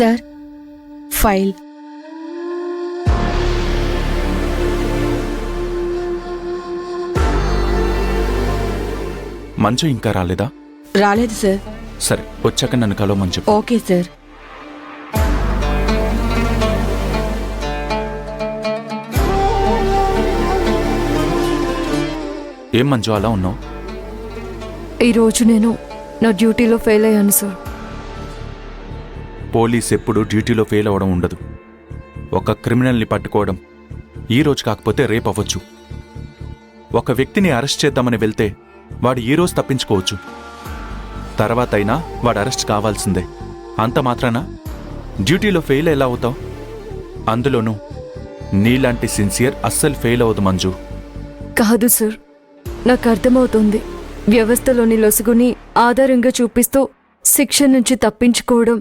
Sir, file. Manju ఇంకా రాలేదా? రాలేదు సార్. సరే, వచ్చాక నన్ను కలవమని చెప్పు. Okay sir. ఏం మంజు అలా ఉన్నావు? ఈరోజు నేను నా డ్యూటీలో ఫెయిల్ అయ్యాను సార్. పోలీస్ ఎప్పుడు డ్యూటీలో ఫెయిల్ అవ్వడం ఉండదు. ఒక క్రిమినల్ని పట్టుకోవడం ఈ రోజు కాకపోతే రేపు అవ్వచ్చు. ఒక వ్యక్తిని అరెస్ట్ చేద్దామని వెళ్తే వాడు ఈ రోజు తప్పించుకోవచ్చు, తర్వాత అయినా వాడు అరెస్ట్ కావాల్సిందే. అంత మాత్రాన డ్యూటీలో ఫెయిల్ ఎలా అవుతావు? అందులోనూ నీలాంటి సిన్సియర్ అస్సలు ఫెయిల్ అవ్వదు మంజు. కాదు సార్, నాకు అర్థమవుతుంది. వ్యవస్థలోని లొసుగుని ఆధారంగా చూపిస్తూ శిక్ష నుంచి తప్పించుకోవడం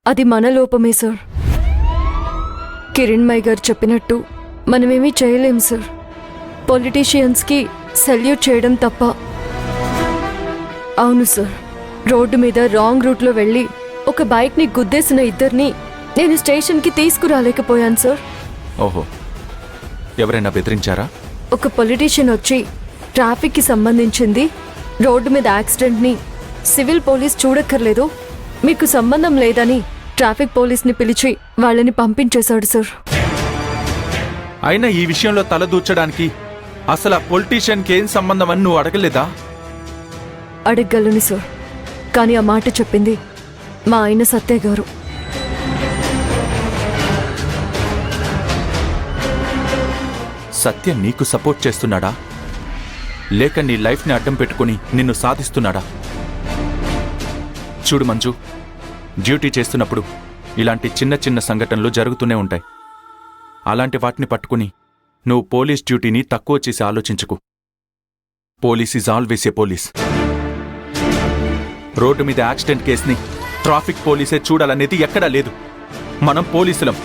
అది మన లోపమే సార్. కిరణ్మయ్ గారు చెప్పినట్టు మనమేమీ చేయలేం సార్. పొలిటీషియన్స్కి సెల్యూట్ చేయడం తప్ప. అవును సార్, రోడ్డు మీద రాంగ్ రూట్లో వెళ్ళి ఒక బైక్ని గుద్దేసిన ఇద్దరిని నేను స్టేషన్కి తీసుకురాలేకపోయాను సార్. ఓహో, ఎవరైనా బెదిరించారా? ఒక పొలిటీషియన్ వచ్చి ట్రాఫిక్కి సంబంధించింది రోడ్డు మీద యాక్సిడెంట్ని సివిల్ పోలీస్ చూడక్కర్లేదు, మీకు సంబంధం లేదని ట్రాఫిక్ పోలీస్ని పిలిచి వాళ్ళని పంపించేశాడు సార్. అయినా ఈ విషయంలో తలదూర్చడానికి అసలు ఆ పొలిటీషియన్కి ఏం సంబంధం అని నువ్వు అడగలేదా? అడగగలను సార్, కానీ ఆ మాట చెప్పింది మా ఆయన సత్య గారు. సత్య నీకు సపోర్ట్ చేస్తున్నాడా, లేక నీ లైఫ్ని అడ్డం పెట్టుకుని నిన్ను సాధిస్తున్నాడా? చూడు మంజు, డ్యూటీ చేస్తున్నప్పుడు ఇలాంటి చిన్న చిన్న సంఘటనలు జరుగుతూనే ఉంటాయి. అలాంటి వాటిని పట్టుకుని నువ్వు పోలీస్ డ్యూటీని తక్కువ చేసి ఆలోచించుకు. Police is always a police. Road మీద యాక్సిడెంట్ కేసుని ట్రాఫిక్ పోలీసే చూడాలనేది ఎక్కడా లేదు. మనం పోలీసులం,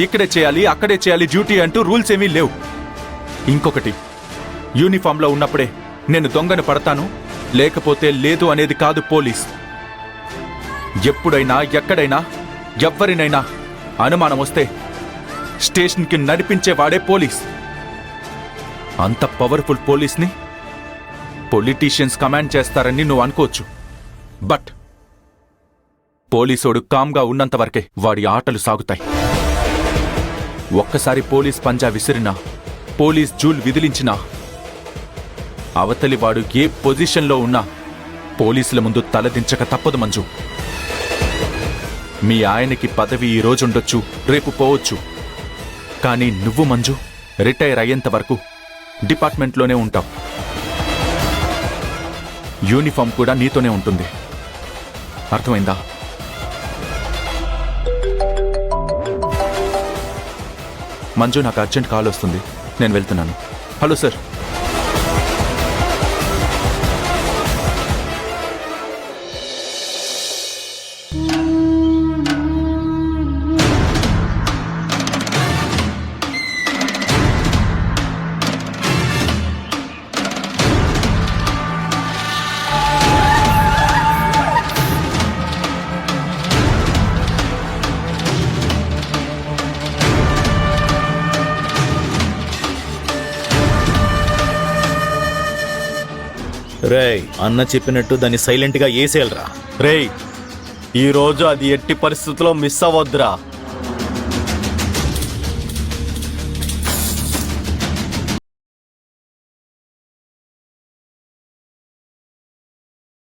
ఇక్కడే చేయాలి అక్కడే చేయాలి డ్యూటీ అంటూ రూల్స్ ఏమీ లేవు. ఇంకొకటి, యూనిఫామ్లో ఉన్నప్పుడే నేను దొంగను పడతాను లేకపోతే లేదు అనేది కాదు పోలీస్. ఎప్పుడైనా ఎక్కడైనా ఎవ్వరినైనా అనుమానం వస్తే స్టేషన్కి నడిపించేవాడే పోలీస్. అంత పవర్ఫుల్ పోలీస్ని పొలిటీషియన్స్ కమాండ్ చేస్తారని నువ్వు అనుకోవచ్చు, బట్ పోలీసోడు కామ్గా ఉన్నంతవరకే వాడి ఆటలు సాగుతాయి. ఒక్కసారి పోలీస్ పంజా విసిరినా, పోలీస్ జూల్ విదిలించినా అవతలి వాడు ఏ పొజిషన్లో ఉన్నా పోలీసుల ముందు తలదించక తప్పదు మంజు. మీ ఆయనకి పదవి ఈ రోజుండొచ్చు, రేపు పోవచ్చు, కానీ నువ్వు మంజు రిటైర్ అయ్యేంత వరకు డిపార్ట్మెంట్లోనే ఉంటావు. యూనిఫామ్ కూడా నీతోనే ఉంటుంది. అర్థమైందా? మంజు, నాకు అర్జెంట్ కాల్ వస్తుంది, నేను వెళ్తున్నాను. Hello sir. రేయ్, అన్న చెప్పినట్టు దాన్ని సైలెంట్గా వేసేయాలరా. రేయ్, ఈరోజు అది ఎట్టి పరిస్థితుల్లో మిస్ అవ్వద్దురా.